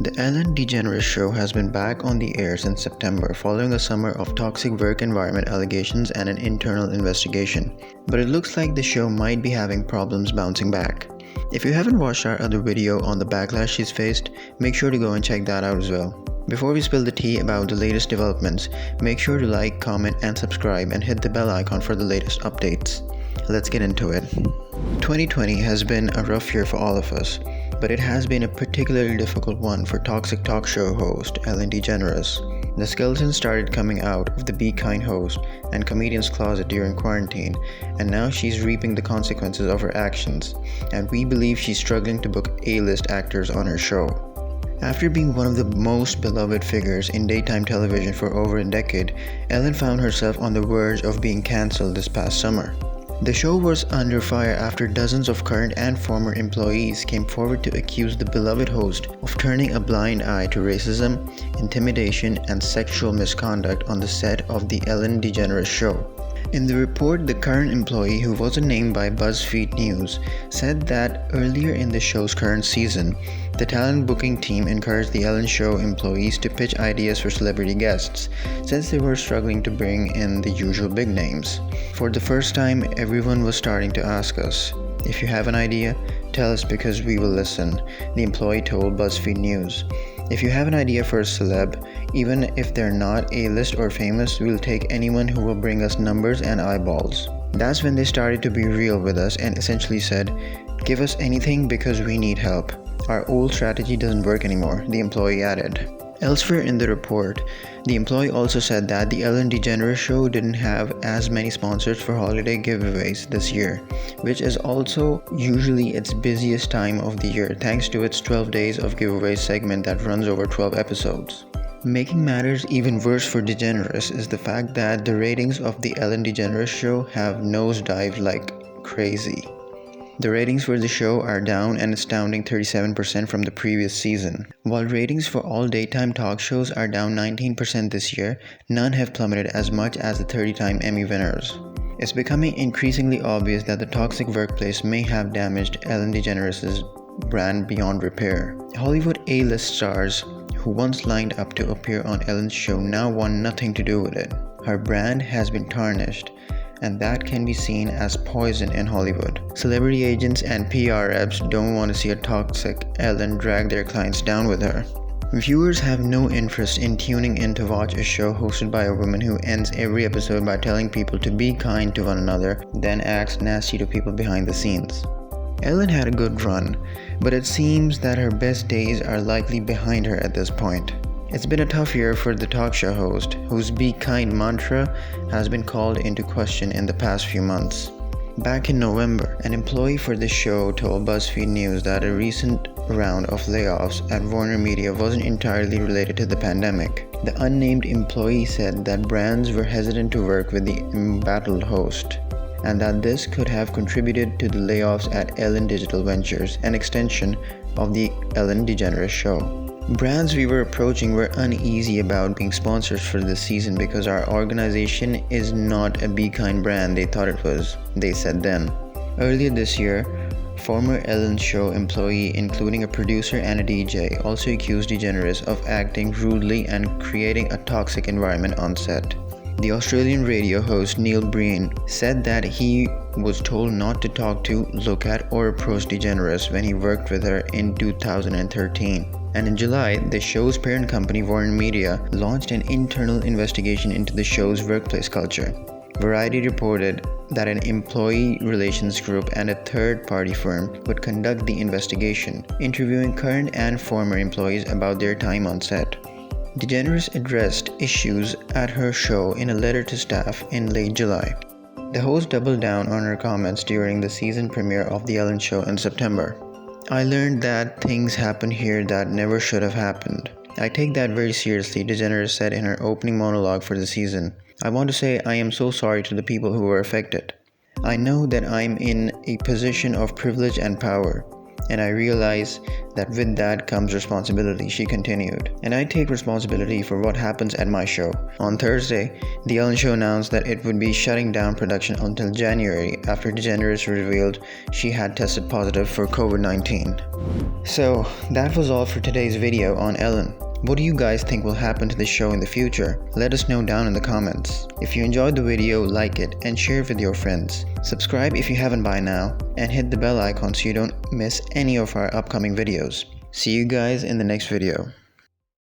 The Ellen DeGeneres Show has been back on the air since September following a summer of toxic work environment allegations and an internal investigation. But it looks like the show might be having problems bouncing back. If you haven't watched our other video on the backlash she's faced, make sure to go and check that out as well. Before we spill the tea about the latest developments, make sure to like, comment, and subscribe and hit the bell icon for the latest updates. Let's get into it. 2020 has been a rough year for all of us, but it has been a particularly difficult one for toxic talk show host Ellen DeGeneres. The skeleton started coming out of the Be Kind host and comedian's closet during quarantine, and now she's reaping the consequences of her actions, and we believe she's struggling to book A-list actors on her show. After being one of the most beloved figures in daytime television for over a decade, Ellen found herself on the verge of being cancelled this past summer. The show was under fire after dozens of current and former employees came forward to accuse the beloved host of turning a blind eye to racism, intimidation, and sexual misconduct on the set of The Ellen DeGeneres Show. In the report, the current employee, who wasn't named by BuzzFeed News, said that earlier in the show's current season, the talent booking team encouraged the Ellen Show employees to pitch ideas for celebrity guests, since they were struggling to bring in the usual big names. For the first time, everyone was starting to ask us, "If you have an idea, tell us because we will listen," the employee told BuzzFeed News. "If you have an idea for a celeb, even if they're not A-list or famous, we'll take anyone who will bring us numbers and eyeballs." That's when they started to be real with us and essentially said, "Give us anything because we need help. Our old strategy doesn't work anymore," the employee added. Elsewhere in the report, the employee also said that the Ellen DeGeneres Show didn't have as many sponsors for holiday giveaways this year, which is also usually its busiest time of the year thanks to its 12 Days of Giveaways segment that runs over 12 episodes. Making matters even worse for DeGeneres is the fact that the ratings of the Ellen DeGeneres Show have nosedived like crazy. The ratings for the show are down an astounding 37% from the previous season. While ratings for all daytime talk shows are down 19% this year, none have plummeted as much as the 30-time Emmy winners. It's becoming increasingly obvious that the toxic workplace may have damaged Ellen DeGeneres' brand beyond repair. Hollywood A-list stars who once lined up to appear on Ellen's show now want nothing to do with it. Her brand has been tarnished, and that can be seen as poison in Hollywood. Celebrity agents and PR reps don't want to see a toxic Ellen drag their clients down with her. Viewers have no interest in tuning in to watch a show hosted by a woman who ends every episode by telling people to be kind to one another, then acts nasty to people behind the scenes. Ellen had a good run, but it seems that her best days are likely behind her at this point. It's been a tough year for the talk show host, whose Be Kind mantra has been called into question in the past few months. Back in November, an employee for the show told BuzzFeed News that a recent round of layoffs at Warner Media wasn't entirely related to the pandemic. The unnamed employee said that brands were hesitant to work with the embattled host, and that this could have contributed to the layoffs at Ellen Digital Ventures, an extension of the Ellen DeGeneres Show. Brands we were approaching were uneasy about being sponsors for this season because our organization is not a Be Kind brand they thought it was, they said then. Earlier this year, former Ellen Show employee, including a producer and a DJ, also accused DeGeneres of acting rudely and creating a toxic environment on set. The Australian radio host Neil Breen said that he was told not to talk to, look at, or approach DeGeneres when he worked with her in 2013. And in July, the show's parent company Warner Media launched an internal investigation into the show's workplace culture. Variety reported that an employee relations group and a third-party firm would conduct the investigation, interviewing current and former employees about their time on set. DeGeneres addressed issues at her show in a letter to staff in late July. The host doubled down on her comments during the season premiere of The Ellen Show in September. "I learned that things happened here that never should have happened. I take that very seriously," DeGeneres said in her opening monologue for the season. "I want to say I am so sorry to the people who were affected. I know that I'm in a position of privilege and power. and I realize that with that comes responsibility," she continued. "And I take responsibility for what happens at my show." On Thursday, The Ellen Show announced that it would be shutting down production until January after DeGeneres revealed she had tested positive for COVID-19. So, that was all for today's video on Ellen. What do you guys think will happen to this show in the future? Let us know down in the comments. If you enjoyed the video, like it and share it with your friends. Subscribe if you haven't by now, and hit the bell icon so you don't miss any of our upcoming videos. See you guys in the next video.